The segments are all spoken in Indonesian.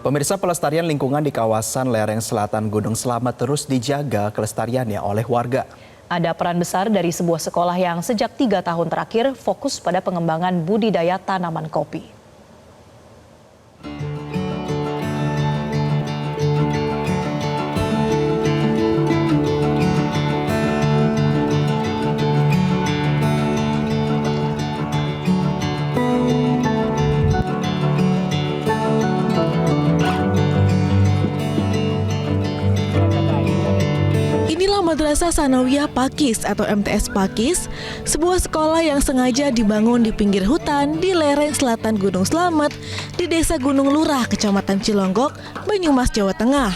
Pemirsa, pelestarian lingkungan di kawasan lereng selatan Gunung Slamet terus dijaga kelestariannya oleh warga. Ada peran besar dari sebuah sekolah yang sejak 3 tahun terakhir fokus pada pengembangan budidaya tanaman kopi. Inilah Madrasah Sanawiyah Pakis atau MTS Pakis, sebuah sekolah yang sengaja dibangun di pinggir hutan di lereng selatan Gunung Slamet di Desa Gunung Lurah, Kecamatan Cilonggok, Banyumas, Jawa Tengah.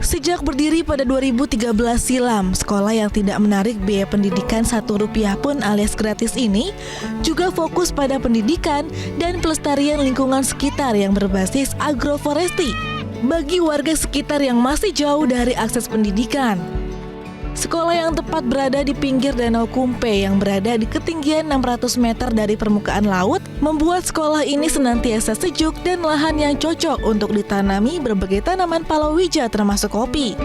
Sejak berdiri pada 2013 silam, sekolah yang tidak menarik biaya pendidikan Rp1 pun alias gratis ini juga fokus pada pendidikan dan pelestarian lingkungan sekitar yang berbasis agroforestry bagi warga sekitar yang masih jauh dari akses pendidikan. Sekolah yang tepat berada di pinggir Danau Kumpe yang berada di ketinggian 600 meter dari permukaan laut membuat sekolah ini senantiasa sejuk dan lahan yang cocok untuk ditanami berbagai tanaman palawija termasuk kopi.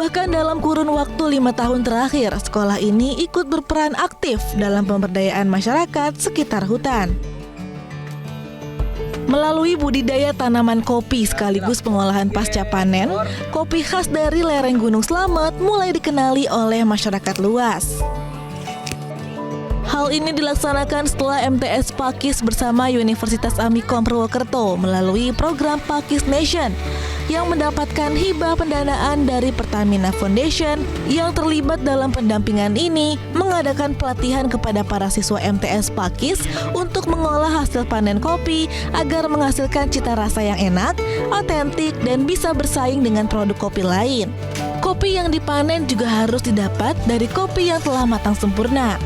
Bahkan dalam kurun waktu 5 tahun terakhir, sekolah ini ikut berperan aktif dalam pemberdayaan masyarakat sekitar hutan. Melalui budidaya tanaman kopi sekaligus pengolahan pasca panen, kopi khas dari lereng Gunung Slamet mulai dikenali oleh masyarakat luas. Hal ini dilaksanakan setelah MTS Pakis bersama Universitas Amikom Purwokerto melalui program Pakis Nation yang mendapatkan hibah pendanaan dari Pertamina Foundation yang terlibat dalam pendampingan ini mengadakan pelatihan kepada para siswa MTS Pakis untuk mengolah hasil panen kopi agar menghasilkan cita rasa yang enak, otentik, dan bisa bersaing dengan produk kopi lain. Kopi yang dipanen juga harus didapat dari kopi yang telah matang sempurna.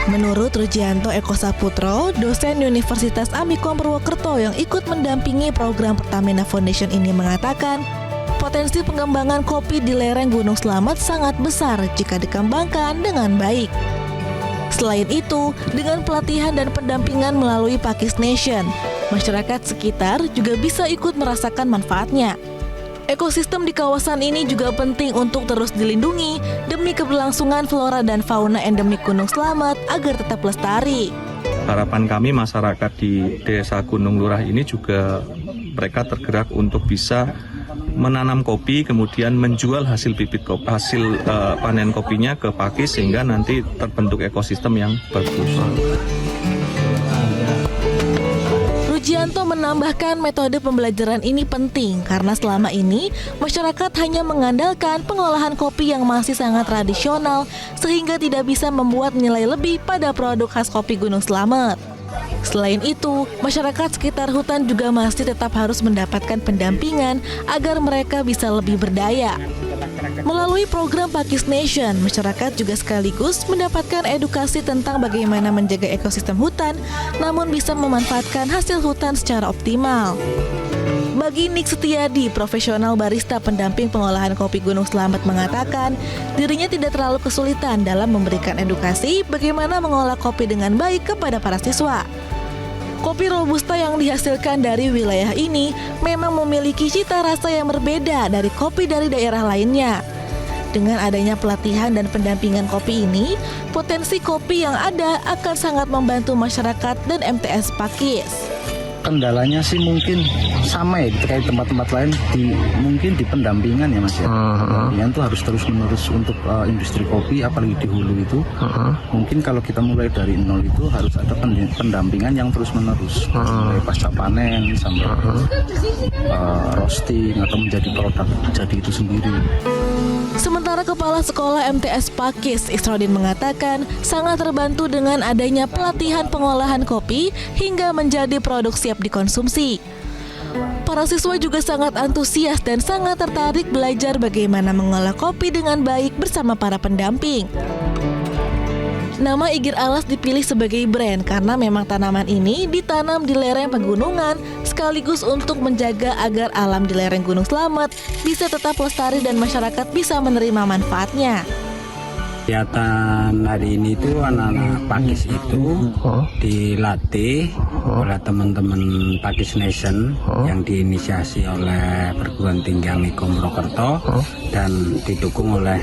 Menurut Rujianto Eko Saputro, dosen Universitas Amikom Purwokerto yang ikut mendampingi program Pertamina Foundation ini mengatakan, potensi pengembangan kopi di lereng Gunung Slamet sangat besar jika dikembangkan dengan baik. Selain itu, dengan pelatihan dan pendampingan melalui Pakis Nation, masyarakat sekitar juga bisa ikut merasakan manfaatnya. Ekosistem di kawasan ini juga penting untuk terus dilindungi demi keberlangsungan flora dan fauna endemik Gunung Slamet agar tetap lestari. Harapan kami masyarakat di Desa Gunung Lurah ini juga mereka tergerak untuk bisa menanam kopi, kemudian menjual hasil bibit kopi, hasil panen kopinya ke Pakis sehingga nanti terbentuk ekosistem yang bagus. Rujianto menambahkan metode pembelajaran ini penting karena selama ini masyarakat hanya mengandalkan pengolahan kopi yang masih sangat tradisional sehingga tidak bisa membuat nilai lebih pada produk khas kopi Gunung Slamet. Selain itu, masyarakat sekitar hutan juga masih tetap harus mendapatkan pendampingan agar mereka bisa lebih berdaya. Melalui program Pakis Nation, masyarakat juga sekaligus mendapatkan edukasi tentang bagaimana menjaga ekosistem hutan, namun bisa memanfaatkan hasil hutan secara optimal. Bagi Nik Setiadi, profesional barista pendamping pengolahan kopi Gunung Slamet mengatakan, dirinya tidak terlalu kesulitan dalam memberikan edukasi bagaimana mengolah kopi dengan baik kepada para siswa. Kopi Robusta yang dihasilkan dari wilayah ini memang memiliki cita rasa yang berbeda dari kopi dari daerah lainnya. Dengan adanya pelatihan dan pendampingan kopi ini, potensi kopi yang ada akan sangat membantu masyarakat dan MTS Pakis. Kendalanya sih mungkin sama ya terkait tempat-tempat lain mungkin di pendampingan ya Mas ya. Pendampingan itu harus terus-menerus untuk industri kopi apalagi di hulu itu. Mungkin kalau kita mulai dari nol itu harus ada pendampingan yang terus-menerus. Mulai pasca panen sampai roasting atau menjadi produk jadi itu sendiri. Sementara Kepala Sekolah MTS Pakis, Isrodin mengatakan sangat terbantu dengan adanya pelatihan pengolahan kopi hingga menjadi produk siap dikonsumsi. Para siswa juga sangat antusias dan sangat tertarik belajar bagaimana mengolah kopi dengan baik bersama para pendamping. Nama Igir Alas dipilih sebagai brand karena memang tanaman ini ditanam di lereng pegunungan sekaligus untuk menjaga agar alam di lereng Gunung Slamet bisa tetap lestari dan masyarakat bisa menerima manfaatnya. Kegiatan hari ini itu anak-anak Pakis itu dilatih oleh teman-teman Pakis Nation yang diinisiasi oleh Perguruan Tinggi Amikom Purwokerto dan didukung oleh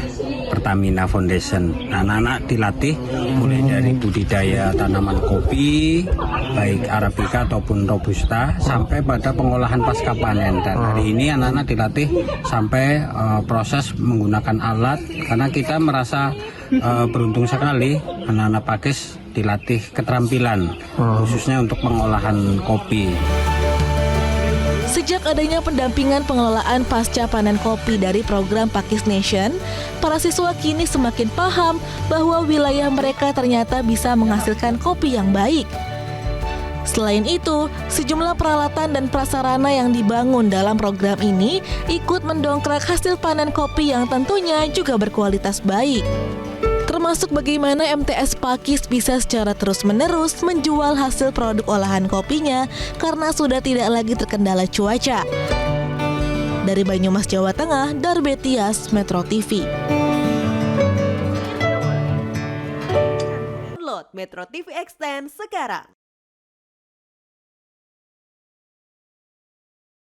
Pertamina Foundation. Nah, anak-anak dilatih mulai dari budidaya tanaman kopi, baik Arabica ataupun Robusta, sampai pada pengolahan pasca panen. Dan hari ini anak-anak dilatih sampai proses menggunakan alat, karena kita merasa beruntung sekali anak-anak Pakis dilatih keterampilan khususnya untuk pengolahan kopi. Sejak adanya pendampingan pengelolaan pasca panen kopi dari program Pakis Nation, para siswa kini semakin paham bahwa wilayah mereka ternyata bisa menghasilkan kopi yang baik. Selain itu, sejumlah peralatan dan prasarana yang dibangun dalam program ini ikut mendongkrak hasil panen kopi yang tentunya juga berkualitas baik. Termasuk bagaimana MTS Pakis bisa secara terus-menerus menjual hasil produk olahan kopinya karena sudah tidak lagi terkendala cuaca. Dari Banyumas, Jawa Tengah, Darbe Tias, Metro TV. Download Metro TV Extend sekarang.